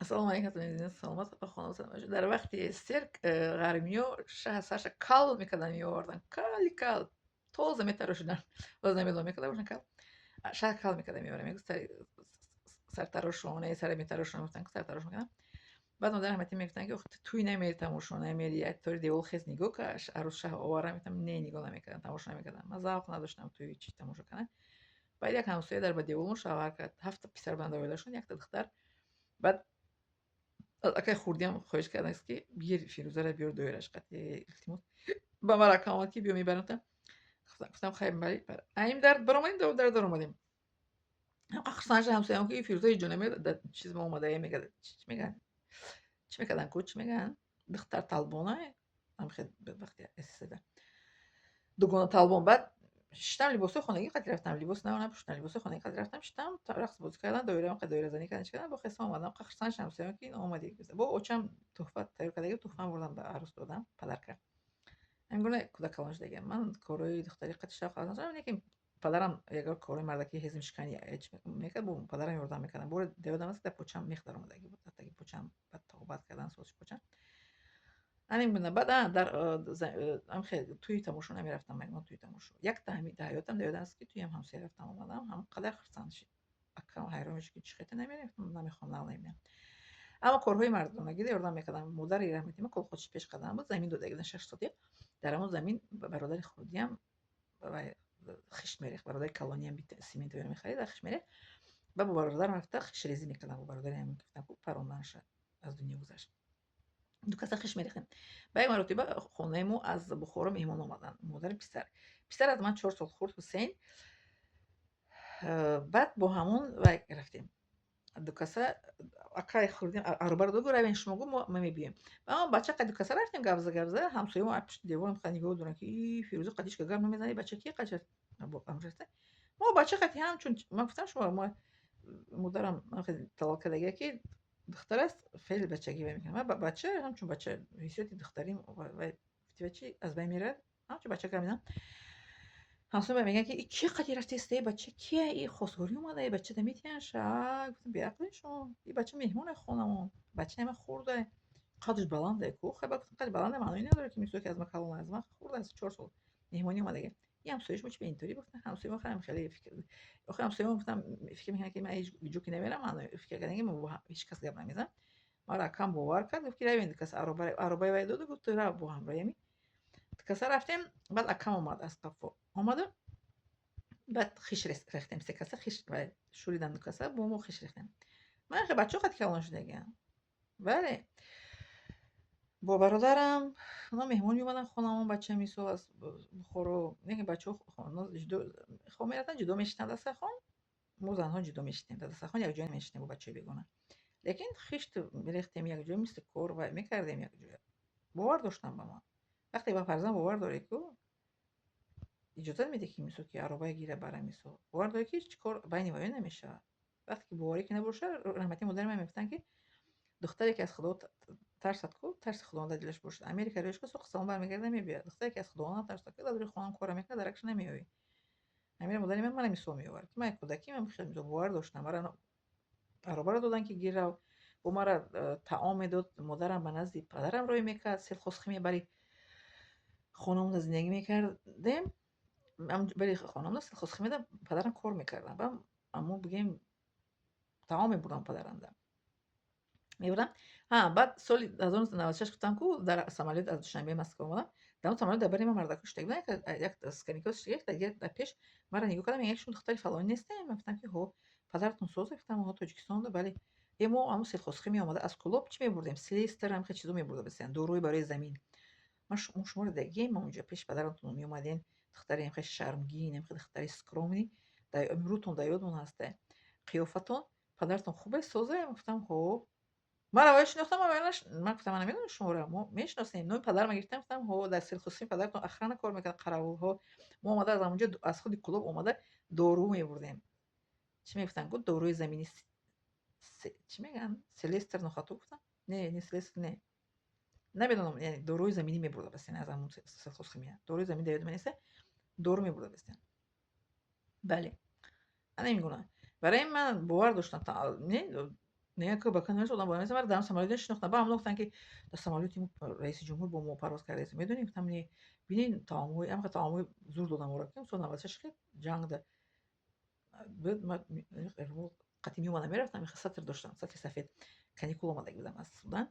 Assalomu alaykum azizim, salomat xonam salamash. Dar vaqti sirk g'arbiyo Саша кал میکردن میآوردن کال تازه میتراشیدن باز نمیدونم میکردن باشن کال شهر کال میکردن میآوردن میگه سر تراشونه سر میتراشونه گفتن که سر تراش میکنن بعد مادر رحمتی میگفتن که اخت توی نمیری تماشا نمیری یک طوری دیول خیز نگاه کش عروس شه آوارم میتونم نه نگاه نمیکردن تماشا نمیکردن من ذوق نداشتم توی چی تماشا کنن بعد یک همسایه در با دیول شوهر کرد هفت پسر بنده آوردهشون یک تا دختر بعد اگه خوردیم خواهش کردن است که بیار فیروزه را بیار دویرش قطعی التماس با مرا کامل که بیام میبرم گفتم خیلی بری بر این درد برام این در اومدیم آخر سانج همسایه‌ام که فیروزه جون میاد چیز ما اومده میگه چی میگن چی میکردن کوچ میگن دختر طالبانه هم خیلی وقتی استفاده دوگانه طالبان بعد شتم لباس خانگی قد رفتم لباس نه پوشیدم لباس خانگی قد رفتم شتم تا رقص بازی کردن دویره قد دویره زنی کردن چیکار با خصم اومدم آخر سانج همسایه‌ام که این اومدی با اوچم تحفه تهیه کرده تحفه بردم به عروس دادم پدر کرد اینگونه کودکانش دیگه من کارهای دختری قد شاق نداشتم اینه که پدرم یک کارهای مردکی هزم شکنی اچ میکرد بو پدرم یاردم میکردم بور دیودم است در پوچم میخدار اومدگی بود تا که پوچم بعد توبت کردن سوچ پوچم همین بودم بعد در هم خیلی توی تماشا نمیرفتم من توی تماشا یک تهمی حیاتم دیودم است که توی هم همسایه رفتم اومدم هم قدر خرسند شد اکرام حیران میشه که چی خیلی نمیرفتم نمیخوام نمیام اما کارهای مردانگی یاردم میکردم مادر رحمتی من کل خودش پیش قدم بود زمین دو دیگه 6 ساعتی در همون زمین برادر خودی هم و خشت میریخت برادر کلانی هم بیت سیمنت میخرید در خشت میریخت و با برادرم رفته خش ریزی میکردم با برادر هم گفتم که پرونده شد از دنیا گذشت دو کس خش میریختیم و یک مرتبه خونه مو از بخارا مهمان آمدن مادر پسر از من 4 سال خورد حسین بعد با همون و رفتیم دو کسه акай хӯрдем арбаро гуравен шумо гу мо мебием ва бача қади каса рафтем гавза ҳамсоя мо пишти девор меха нигоҳ дорем ки и фирӯза қадишка гап намезани бача ки қаҷа амрефта мо бача қати ҳамчун ман гуфтам шумо мо модарам талоқ кардагия ки духтар аст феъли бачагӣ мекунад ва бача ҳамчун бача ҳиссиёти духтарим ва гуфти чи аз байн меравад ҳамчун бача гап мезанам ҳамсоя мегӯянд ки ки қади рафтест бача кия и хосҳорӣ омада бача да метиянша гуфтам беақли шумо и бача меҳмони хонамон бачаи ман хурда қадрш баланде ку хаба гуфтам қадри баланде маъное надорад ки мисол ки аз ман калон аз ман хурда аст 4 сол меҳмонӣ омадага и ҳамсояш мо чи беинтори гуфтам ҳамсоя мо хеле фикр охир ҳамсоя мо гуфтам фикр мекунад ки ман ҳеҷ ҷо ки намерам маъное фикр кардан ки мо бо ҳеҷ кас гап намезанам маро акам бовар кард гуфт ки равен кас аробаи вай доду гуфт рав бо ҳам раеми каса рафтем баъд акам омад аз қаффо омаду بعد خیش ریختیم 3 کاسه خیش و شوریدم 2 کاسه بومو خیش ریختیم من خیلی بچه قد کلان شدگیم بله با برادرم اونا مهمونی اومدن خونمون بچه میسو از بخورو نه بچه خونه جدا خب میرفتن جدا میشتن دست خون مو زنها جدا میشتیم دست خون یک جای میشتیم با بچه بیگانه لیکن خیشت میریختیم یک جای مثل کور و میکردیم یک جای باور داشتم با ما وقتی با فرزند باور داری که اجازه میده که میسو که عربه گیره برای میسو باور داره که هیچ کار بین ما نمیشه وقتی که باوری که نباشه رحمتی مادر من میگفتن که دختری که از خدا ترسد کو ترس خدا دلش باشه امریکا روش که سوق سلام برمیگرده میبیاد دختری که از خدا ترسد که داری خانم کار میکنه درکش نمیوی امیر مادر من میسو میوار که من کودکی من خیلی باور داشتم مرا عربه رو دادن که گیره و مرا طعام داد مادرم به نزد پدرم روی میکرد سلخوسخی میبری خانم زندگی میکردیم ولی خانم است خودخواه میدم پدرم کار میکردم و اما بگیم تمام میبردم پدرم دم میبردم ها بعد سال 1996 گفتم کو در سمالیت از دوشنبه مسکو اومدم در اون سمالیت دبری من مردکش تگیدن یک اسکنیکوس یک تا یک پیش مرا نگاه کردم یکشون دختری فلانی نیسته من گفتم که هو پدرتون سوزه گفتم ها تاجیکستان ده ولی اما سیل خودخواه می اومده از کلوب چی میبردیم سیلیستر هم خیلی چیزو میبرده بسیار دوروی برای زمین ما شما رو دیگه ما اونجا پیش پدرتون می اومدین دختری هم خیلی شرمگین هم خیلی دختری سکرومنی در امروتون در یادتون هسته قیافتون پدرتون خوبه سوزه گفتم هو من روایت شناختم من گفتم من نمیدونم شما رو ما میشناسیم نوع پدرم گرفتم گفتم هو در سیل خصوصی پدرتون اخران کار میکرد قراول ها ما اومده از اونجا از خود کلوب اومده دارو میبردیم چی میگفتن گفت داروی زمینی چی میگن سیلستر نخاتو گفتم نه سیلستر نه نمیدونم یعنی داروی زمینی میبرده بسین از همون سلخوسخیمیه داروی زمینی دیگه نیست دارو میبرده بسین بله من نمیگونم برای من باور داشتم نه не ко ба канои одам бояд мара дар самолёт шинохтам. Ба ҳам гуфтанд ки дар самолёти раиси ҷумҳур бо мо парвоз кардааст. Медонем гуфтам не. Бинин таомҳои ҳамаqa таомҳои зур додам ора ки сол 96 хеле ҷанг да буд ма қатъи меомадам мерафтам сатр доштам, сатри сафед. Каникул омадаги будам аз Судан.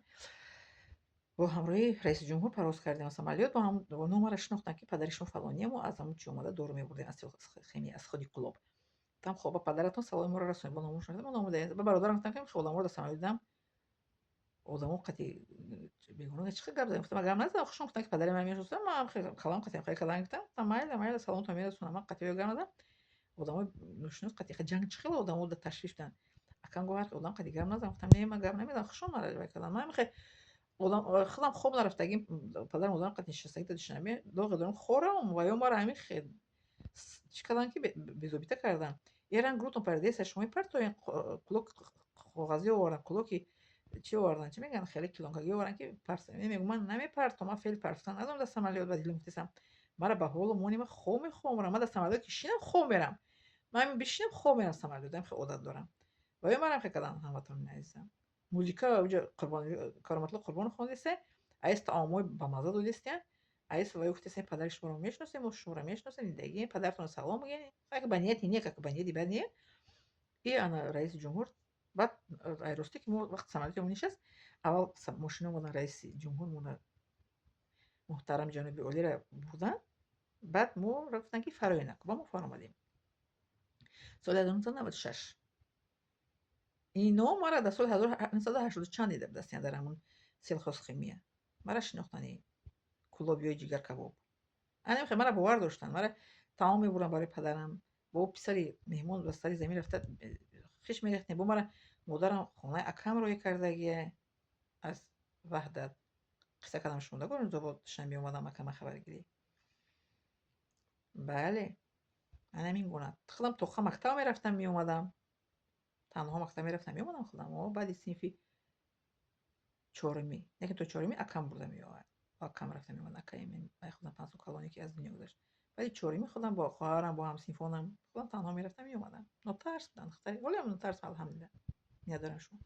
бо ҳамроҳи раиси ҷумҳур парвоз кардем аз самолёт. Бо ҳам номаро шинохтанд ки падари шумо фалониямо аз ҳамон чӣ омада дору мебурдем аз Силхеми аз ходи Кулоб. Гуфтам хоб ба падаратон саломи моро расонед. Бо номашон мо номо даҳед. Ба бародарам гуфтам ки одаморо дар самолёт дидам. Одамо қатъи бегона чӣ гап задем? Гуфтам гап назад. Охир шумо гуфтанд ки падари ман мешиносед. Ман калом қатъи калам гуфтам. Майли майли саломтон мерасонам. Ман қатъи гап назад. Одамои ношинос қатъи ҷанг чӣ хеле одамо да ташриф доранд. Акам гуфт ҳар одам қатъи гап назад. Гуфтам не ман гап намезанам. Охир шумо маро вай карданд. Ман мехе одам худам хоб нарафтагим падарам одам қатъи нишастагӣ додишам. Доғи дорам хорам ва ё маро ҳамин хел чӣ карданд ки безобита карданд. Еран грутон пердеса шумо партоен кулок коғазӣ овардан кулоки чӣ овардан чӣ мегӯянд хеле килонкагӣ овардан ки парса мегӯям ман намепартом ман феъли партофтан надорам дар самолёт ба дилам мефтисам. Мара ба ҳолу мони ман хоб мехоҳам мерам. Ман дар самолёт ки шинам хоб мерам. Ман бишинам хоб мерам самолёт ҳам хеле одат дорам. Ва ё марам хе карданд ҳамватони азизам. Музика уҷа Қурбони Кароматулло Қурбонов хондисе, айс таомҳои бамазза додистиян, айс ва ё гуфтисен падари шуморо мешиносем, мо шуморо мешиносем, зиндагӣ падаратонро салом мегӯем. Как ба ният не как ба ният бад не. И ана раиси ҷумҳур баъд айрости ки мо вақти самолёти мо нишаст, аввал мошина мона раиси ҷумҳур мона муҳтарам ҷаноби олиро бурданд. Баъд моро гуфтанд ки фароена. Ба мо фаромадем. Соли 1996. Ино мара дар соли 1980 чанд дида будастиян дар ҳамон селхозхимия. Мара шинохтани кулобиёи ҷигаркабоб. Анемхе мара бовар доштанд. Мара таом мебурдам барои падарам. бо писари меҳмон ба сари замин рафта хиш мерехтем. Бо мара модарам хонаи акам роӣ кардагие аз ваҳдат қисса кардам шумо дагорем зобод шам меомадам акама хабаргирӣ. бале анамин гуна худам тоқа мактаб мерафтам меомадам. танҳо мактаб мерафтам меомадам худам. баъди синфи чорумӣ яке то чорумӣ акам бурда меовард. бо акам рафтам меомадам. Акаи худам панҷ сол калоне ки аз дунё гузашт. баъди чорумӣ худам бо хоҳарам бо ҳамсинфонам худам танҳо мерафтам меомадам. Нотарс буданд. Вале нотерсам алҳамдулилла. Ният дорам шумо.